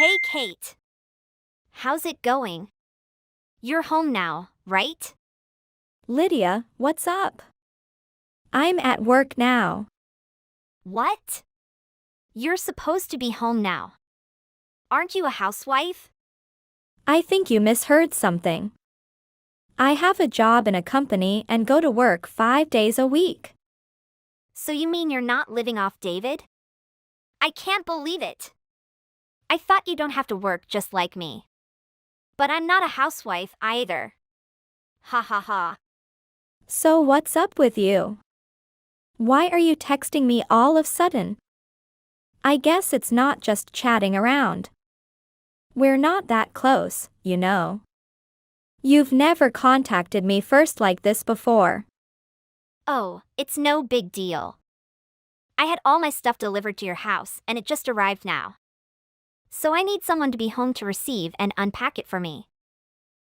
Hey, Kate. How's it going? You're home now, right? Lydia, what's up? I'm at work now. What? You're supposed to be home now. Aren't you a housewife? I think you misheard something. I have a job in a company and go to work 5 days a week. So you mean you're not living off David? I can't believe it. I thought you don't have to work just like me. But I'm not a housewife either. Ha ha ha. So what's up with you? Why are you texting me all of sudden? I guess it's not just chatting around. We're not that close, you know. You've never contacted me first like this before. Oh, it's no big deal. I had all my stuff delivered to your house and it just arrived now. So I need someone to be home to receive and unpack it for me.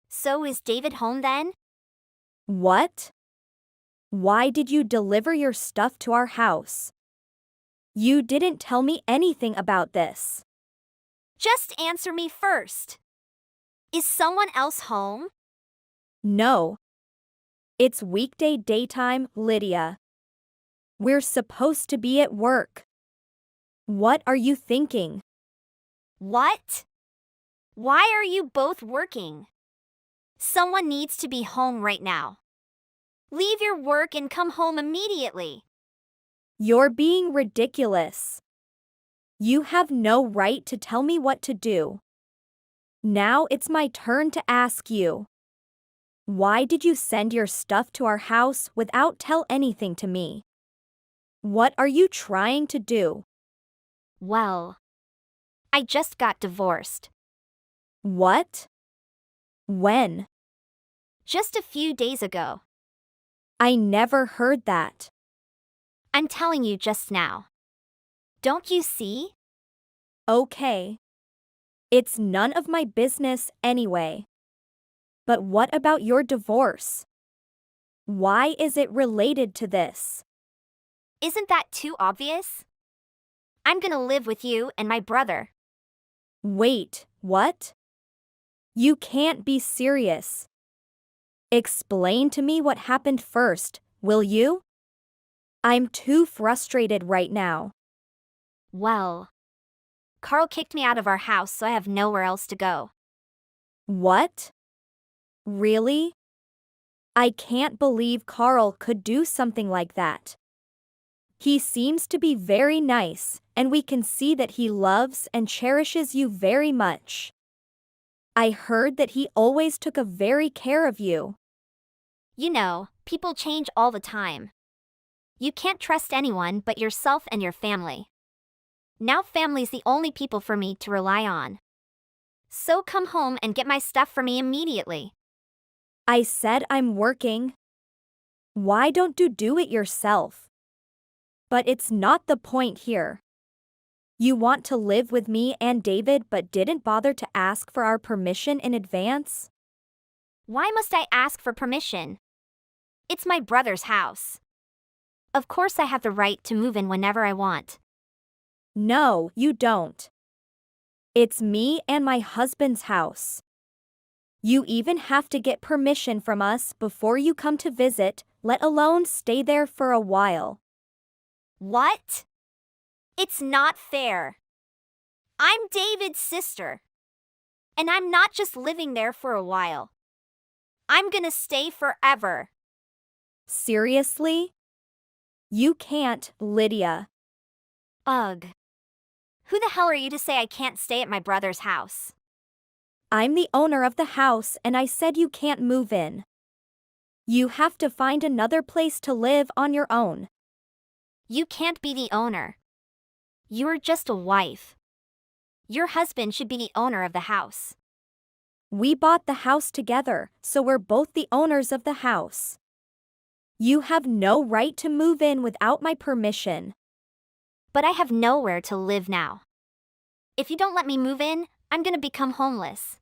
So is David home then? What? Why did you deliver your stuff to our house? You didn't tell me anything about this. Just answer me first. Is someone else home? No. It's weekday daytime, Lydia. We're supposed to be at work. What are you thinking? What? Why are you both working? Someone needs to be home right now. Leave your work and come home immediately. You're being ridiculous. You have no right to tell me what to do. Now it's my turn to ask you. Why did you send your stuff to our house without tell anything to me? What are you trying to do? Well, I just got divorced. What? When? Just a few days ago. I never heard that. I'm telling you just now. Don't you see? Okay. It's none of my business anyway. But what about your divorce? Why is it related to this? Isn't that too obvious? I'm gonna live with you and my brother. Wait, what? You can't be serious. Explain to me what happened first, will you? I'm too frustrated right now. Well, Carl kicked me out of our house, so I have nowhere else to go. What? Really? I can't believe Carl could do something like that. He seems to be very nice, and we can see that he loves and cherishes you very much. I heard that he always took a very care of you. You know, people change all the time. You can't trust anyone but yourself and your family. Now family's the only people for me to rely on. So come home and get my stuff for me immediately. I said I'm working. Why don't you do it yourself? But it's not the point here. You want to live with me and David but didn't bother to ask for our permission in advance? Why must I ask for permission? It's my brother's house. Of course I have the right to move in whenever I want. No, you don't. It's me and my husband's house. You even have to get permission from us before you come to visit, let alone stay there for a while. What? It's not fair. I'm David's sister. And I'm not just living there for a while. I'm gonna stay forever. Seriously? You can't, Lydia. Ugh. Who the hell are you to say I can't stay at my brother's house? I'm the owner of the house and I said you can't move in. You have to find another place to live on your own. You can't be the owner. You're just a wife. Your husband should be the owner of the house. We bought the house together, so we're both the owners of the house. You have no right to move in without my permission. But I have nowhere to live now. If you don't let me move in, I'm gonna become homeless.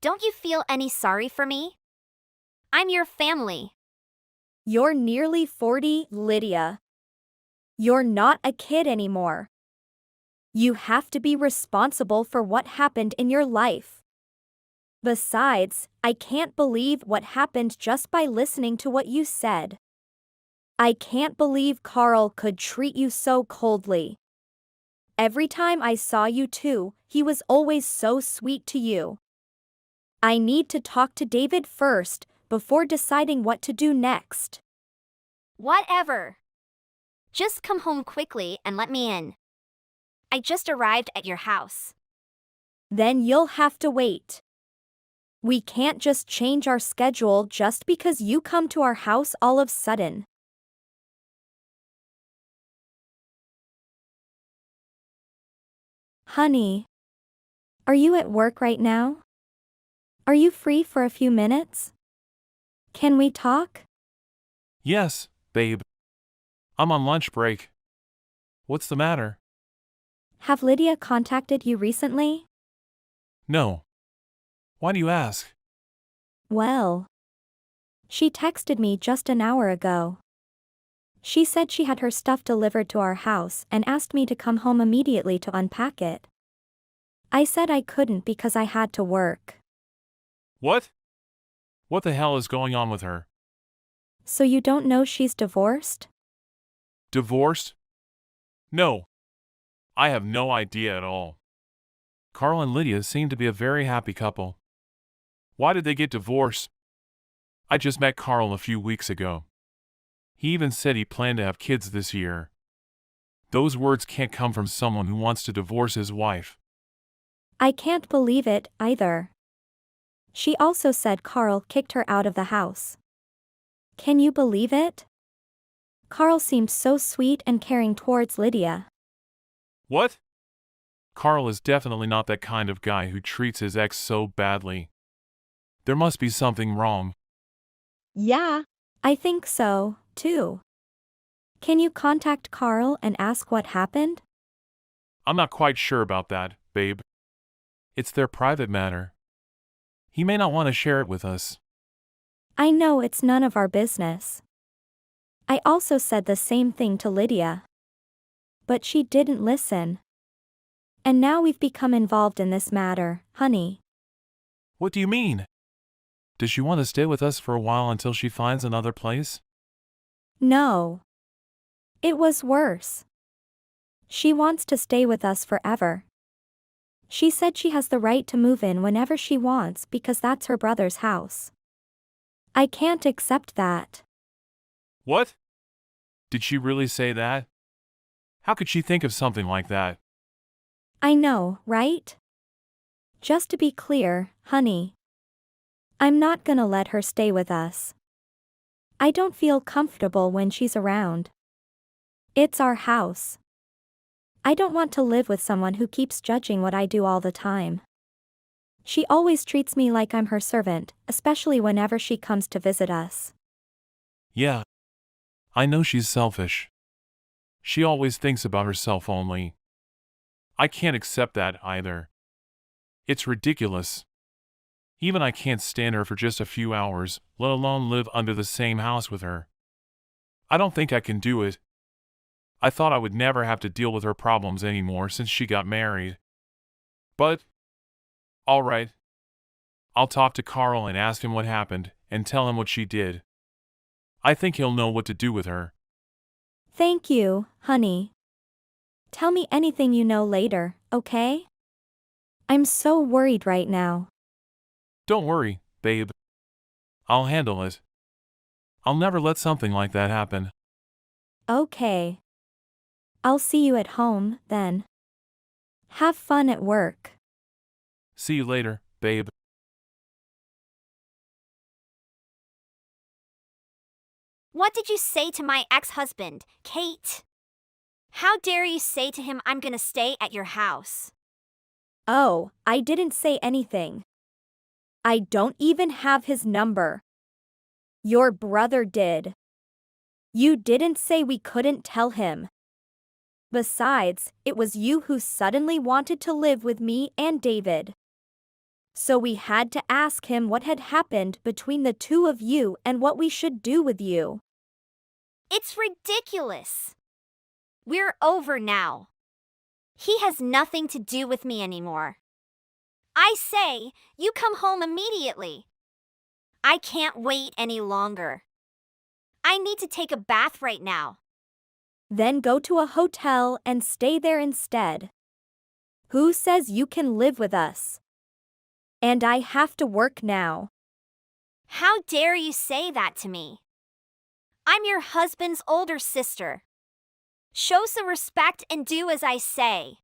Don't you feel any sorry for me? I'm your family. You're nearly 40, Lydia. You're not a kid anymore. You have to be responsible for what happened in your life. Besides, I can't believe what happened just by listening to what you said. I can't believe Carl could treat you so coldly. Every time I saw you two, he was always so sweet to you. I need to talk to David first, before deciding what to do next. Whatever. Just come home quickly and let me in. I just arrived at your house. Then you'll have to wait. We can't just change our schedule just because you come to our house all of a sudden. Honey, are you at work right now? Are you free for a few minutes? Can we talk? Yes, babe. I'm on lunch break. What's the matter? Have Lydia contacted you recently? No. Why do you ask? Well, she texted me just an hour ago. She said she had her stuff delivered to our house and asked me to come home immediately to unpack it. I said I couldn't because I had to work. What? What the hell is going on with her? So you don't know she's divorced? Divorced? No. I have no idea at all. Carl and Lydia seem to be a very happy couple. Why did they get divorced? I just met Carl a few weeks ago. He even said he planned to have kids this year. Those words can't come from someone who wants to divorce his wife. I can't believe it, either. She also said Carl kicked her out of the house. Can you believe it? Carl seemed so sweet and caring towards Lydia. What? Carl is definitely not that kind of guy who treats his ex so badly. There must be something wrong. Yeah, I think so, too. Can you contact Carl and ask what happened? I'm not quite sure about that, babe. It's their private matter. He may not want to share it with us. I know it's none of our business. I also said the same thing to Lydia. But she didn't listen. And now we've become involved in this matter, honey. What do you mean? Does she want to stay with us for a while until she finds another place? No. It was worse. She wants to stay with us forever. She said she has the right to move in whenever she wants because that's her brother's house. I can't accept that. What? Did she really say that? How could she think of something like that? I know, right? Just to be clear, honey. I'm not gonna let her stay with us. I don't feel comfortable when she's around. It's our house. I don't want to live with someone who keeps judging what I do all the time. She always treats me like I'm her servant, especially whenever she comes to visit us. Yeah. I know she's selfish. She always thinks about herself only. I can't accept that either. It's ridiculous. Even I can't stand her for just a few hours, let alone live under the same house with her. I don't think I can do it. I thought I would never have to deal with her problems anymore since she got married. But, all right. I'll talk to Carl and ask him what happened, and tell him what she did. I think he'll know what to do with her. Thank you, honey. Tell me anything you know later, okay? I'm so worried right now. Don't worry, babe. I'll handle it. I'll never let something like that happen. Okay. I'll see you at home, then. Have fun at work. See you later, babe. What did you say to my ex-husband, Kate? How dare you say to him I'm gonna stay at your house? Oh, I didn't say anything. I don't even have his number. Your brother did. You didn't say we couldn't tell him. Besides, it was you who suddenly wanted to live with me and David. So we had to ask him what had happened between the two of you and what we should do with you. It's ridiculous. We're over now. He has nothing to do with me anymore. I say, you come home immediately. I can't wait any longer. I need to take a bath right now. Then go to a hotel and stay there instead. Who says you can live with us? And I have to work now. How dare you say that to me? I'm your husband's older sister. Show some respect and do as I say.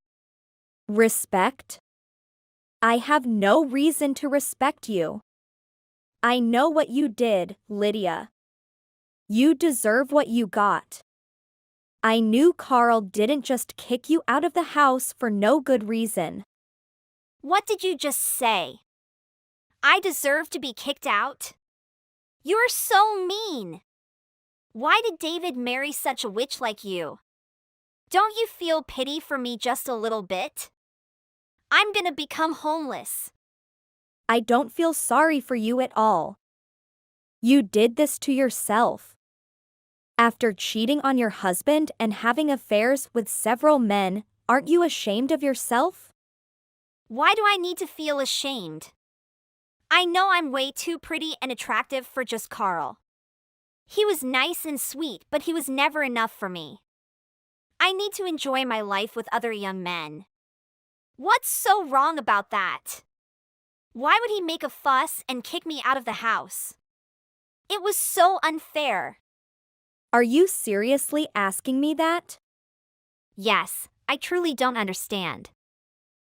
Respect? I have no reason to respect you. I know what you did, Lydia. You deserve what you got. I knew Carl didn't just kick you out of the house for no good reason. What did you just say? I deserve to be kicked out? You're so mean. Why did David marry such a witch like you? Don't you feel pity for me just a little bit? I'm gonna become homeless. I don't feel sorry for you at all. You did this to yourself. After cheating on your husband and having affairs with several men, aren't you ashamed of yourself? Why do I need to feel ashamed? I know I'm way too pretty and attractive for just Carl. He was nice and sweet, but he was never enough for me. I need to enjoy my life with other young men. What's so wrong about that? Why would he make a fuss and kick me out of the house? It was so unfair. Are you seriously asking me that? Yes, I truly don't understand.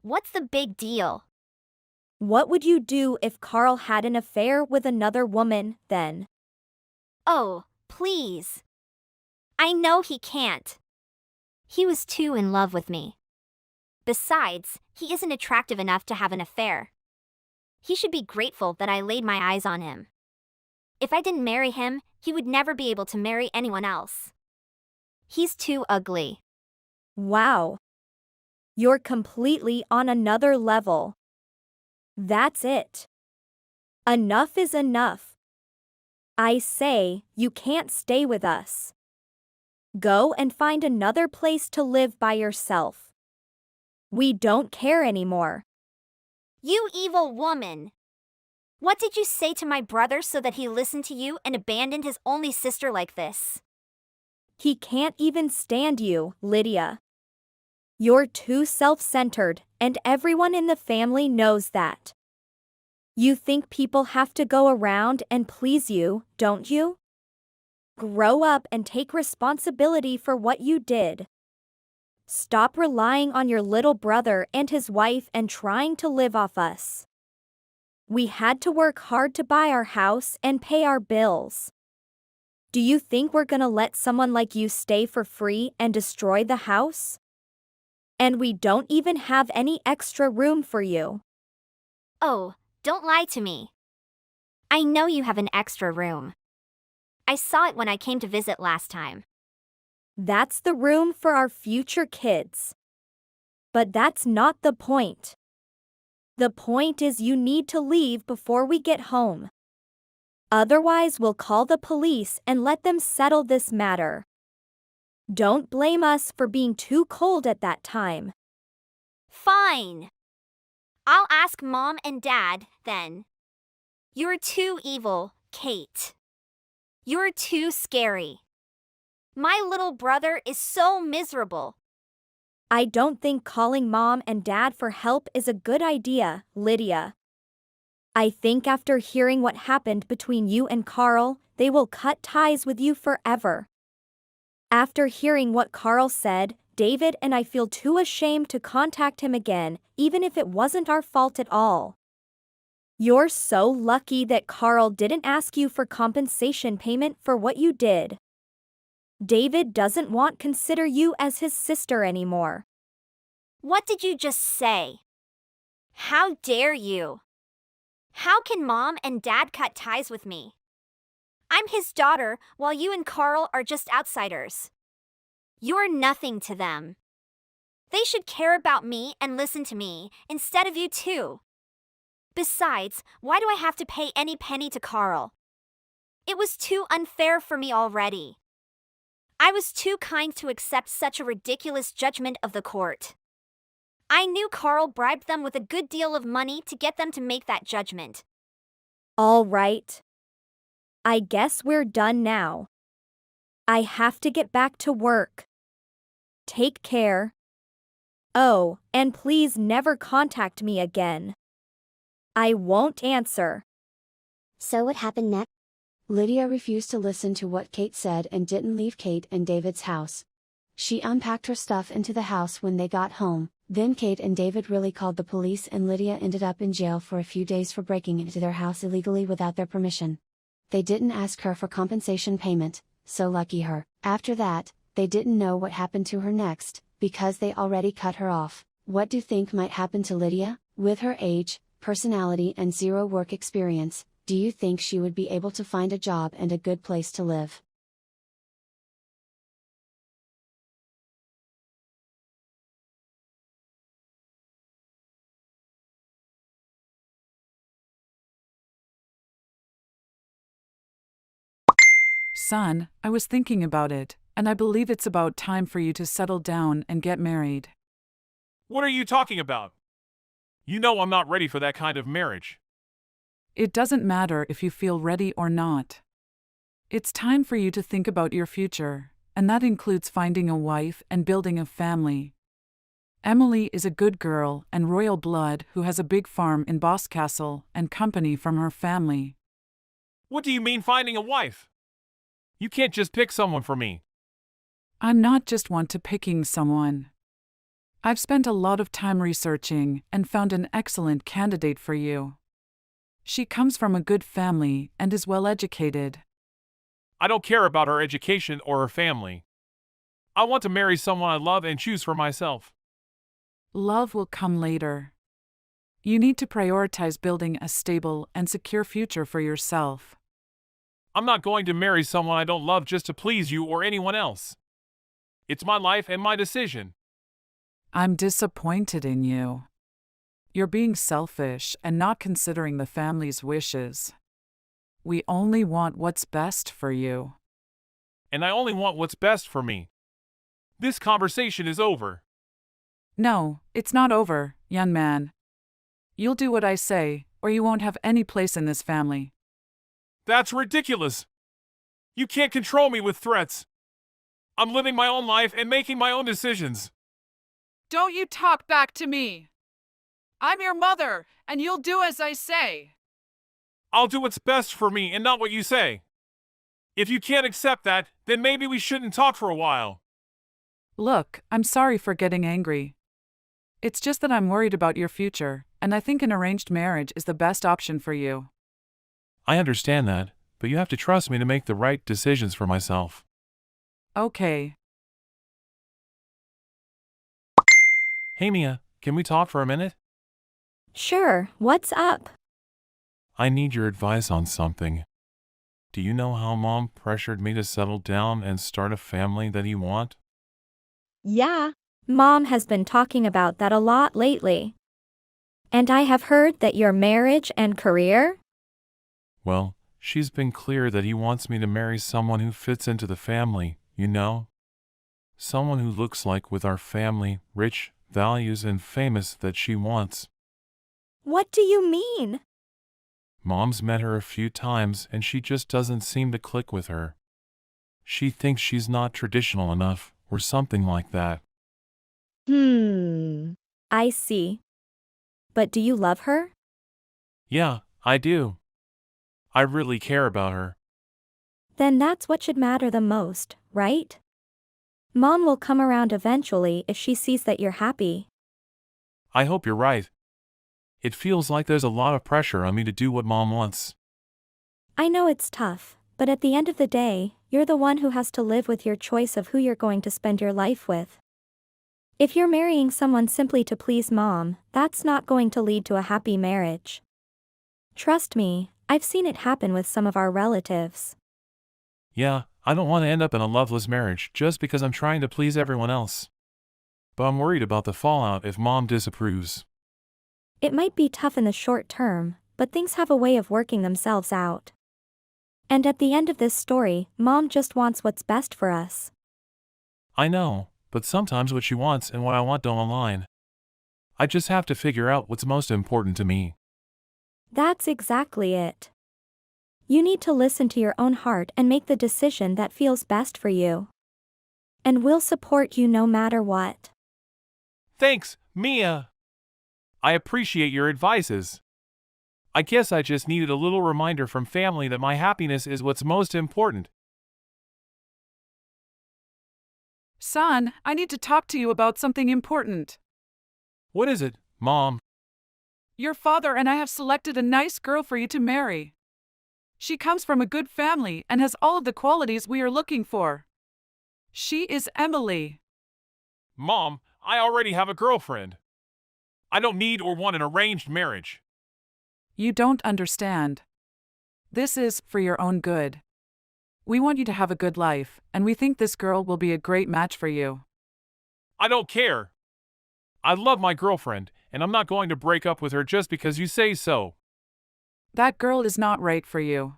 What's the big deal? What would you do if Carl had an affair with another woman, then? Oh, please. I know he can't. He was too in love with me. Besides, he isn't attractive enough to have an affair. He should be grateful that I laid my eyes on him. If I didn't marry him, he would never be able to marry anyone else. He's too ugly. Wow. You're completely on another level. That's it. Enough is enough. I say, you can't stay with us. Go and find another place to live by yourself. We don't care anymore. You evil woman! What did you say to my brother so that he listened to you and abandoned his only sister like this? He can't even stand you, Lydia. You're too self-centered, and everyone in the family knows that. You think people have to go around and please you, don't you? Grow up and take responsibility for what you did. Stop relying on your little brother and his wife and trying to live off us. We had to work hard to buy our house and pay our bills. Do you think we're gonna let someone like you stay for free and destroy the house? And we don't even have any extra room for you. Oh, don't lie to me. I know you have an extra room. I saw it when I came to visit last time. That's the room for our future kids. But that's not the point. The point is you need to leave before we get home. Otherwise, we'll call the police and let them settle this matter. Don't blame us for being too cold at that time. Fine. I'll ask Mom and Dad, then. You're too evil, Kate. You're too scary. My little brother is so miserable. I don't think calling Mom and Dad for help is a good idea, Lydia. I think after hearing what happened between you and Carl, they will cut ties with you forever. After hearing what Carl said, David and I feel too ashamed to contact him again, even if it wasn't our fault at all. You're so lucky that Carl didn't ask you for compensation payment for what you did. David doesn't want to consider you as his sister anymore. What did you just say? How dare you? How can Mom and Dad cut ties with me? I'm his daughter, while you and Carl are just outsiders. You're nothing to them. They should care about me and listen to me, instead of you two. Besides, why do I have to pay any penny to Carl? It was too unfair for me already. I was too kind to accept such a ridiculous judgment of the court. I knew Carl bribed them with a good deal of money to get them to make that judgment. All right. I guess we're done now. I have to get back to work. Take care. Oh, and please never contact me again. I won't answer. So what happened next? Lydia refused to listen to what Kate said and didn't leave Kate and David's house. She unpacked her stuff into the house when they got home. Then Kate and David really called the police and Lydia ended up in jail for a few days for breaking into their house illegally without their permission. They didn't ask her for compensation payment, so lucky her. After that, they didn't know what happened to her next, because they already cut her off. What do you think might happen to Lydia? With her age, personality and zero work experience, do you think she would be able to find a job and a good place to live? Son, I was thinking about it, and I believe it's about time for you to settle down and get married. What are you talking about? You know I'm not ready for that kind of marriage. It doesn't matter if you feel ready or not. It's time for you to think about your future, and that includes finding a wife and building a family. Emily is a good girl and royal blood who has a big farm in Boscastle and company from her family. What do you mean finding a wife? You can't just pick someone for me. I'm not just one to picking someone. I've spent a lot of time researching and found an excellent candidate for you. She comes from a good family and is well educated. I don't care about her education or her family. I want to marry someone I love and choose for myself. Love will come later. You need to prioritize building a stable and secure future for yourself. I'm not going to marry someone I don't love just to please you or anyone else. It's my life and my decision. I'm disappointed in you. You're being selfish and not considering the family's wishes. We only want what's best for you. And I only want what's best for me. This conversation is over. No, it's not over, young man. You'll do what I say, or you won't have any place in this family. That's ridiculous. You can't control me with threats. I'm living my own life and making my own decisions. Don't you talk back to me! I'm your mother, and you'll do as I say. I'll do what's best for me and not what you say. If you can't accept that, then maybe we shouldn't talk for a while. Look, I'm sorry for getting angry. It's just that I'm worried about your future, and I think an arranged marriage is the best option for you. I understand that, but you have to trust me to make the right decisions for myself. Okay. Hey Mia, can we talk for a minute? Sure, what's up? I need your advice on something. Do you know how Mom pressured me to settle down and start a family that you want? Yeah, Mom has been talking about that a lot lately. And I have heard that your marriage and career? Well, she's been clear that he wants me to marry someone who fits into the family, you know? Someone who looks like with our family, rich, values and famous that she wants. What do you mean? Mom's met her a few times and she just doesn't seem to click with her. She thinks she's not traditional enough, or something like that. I see. But do you love her? Yeah, I do. I really care about her. Then that's what should matter the most, right? Mom will come around eventually if she sees that you're happy. I hope you're right. It feels like there's a lot of pressure on me to do what Mom wants. I know it's tough, but at the end of the day, you're the one who has to live with your choice of who you're going to spend your life with. If you're marrying someone simply to please Mom, that's not going to lead to a happy marriage. Trust me, I've seen it happen with some of our relatives. Yeah, I don't want to end up in a loveless marriage just because I'm trying to please everyone else. But I'm worried about the fallout if Mom disapproves. It might be tough in the short term, but things have a way of working themselves out. And at the end of this story, Mom just wants what's best for us. I know, but sometimes what she wants and what I want don't align. I just have to figure out what's most important to me. That's exactly it. You need to listen to your own heart and make the decision that feels best for you. And we'll support you no matter what. Thanks, Mia. I appreciate your advices. I guess I just needed a little reminder from family that my happiness is what's most important. Son, I need to talk to you about something important. What is it, Mom? Your father and I have selected a nice girl for you to marry. She comes from a good family and has all of the qualities we are looking for. She is Emily. Mom, I already have a girlfriend. I don't need or want an arranged marriage. You don't understand. This is for your own good. We want you to have a good life, and we think this girl will be a great match for you. I don't care. I love my girlfriend, and I'm not going to break up with her just because you say so. That girl is not right for you.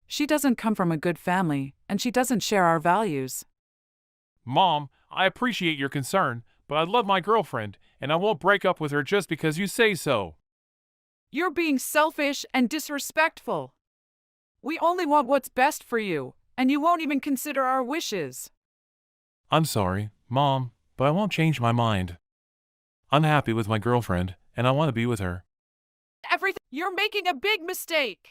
She doesn't come from a good family, and she doesn't share our values. Mom, I appreciate your concern, but I love my girlfriend, and I won't break up with her just because you say so. You're being selfish and disrespectful. We only want what's best for you, and you won't even consider our wishes. I'm sorry, Mom, but I won't change my mind. I'm happy with my girlfriend, and I want to be with her. You're making a big mistake.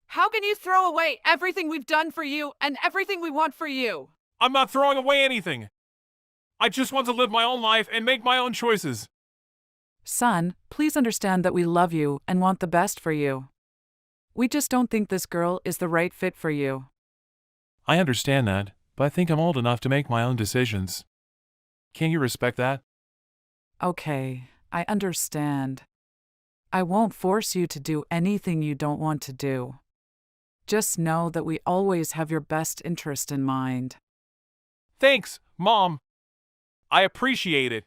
How can you throw away everything we've done for you and everything we want for you? I'm not throwing away anything. I just want to live my own life and make my own choices. Son, please understand that we love you and want the best for you. We just don't think this girl is the right fit for you. I understand that, but I think I'm old enough to make my own decisions. Can't you respect that? Okay, I understand. I won't force you to do anything you don't want to do. Just know that we always have your best interest in mind. Thanks, Mom. I appreciate it.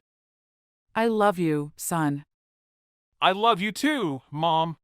I love you, son. I love you too, Mom.